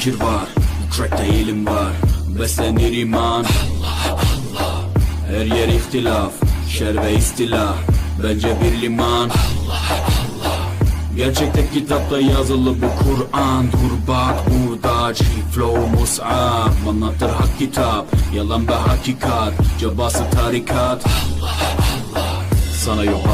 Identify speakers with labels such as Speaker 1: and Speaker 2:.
Speaker 1: fikir var, bu trackte ilim var. Beslenir iman, her yer ihtilaf, şer ve istila, bence bir liman. Gerçekte kitapta yazılı bu Kur'an. Dur bak burada G-Flow Mus'ab, anlatır hak kitap, yalan ve hakikat, cabası tarikat. Sana yok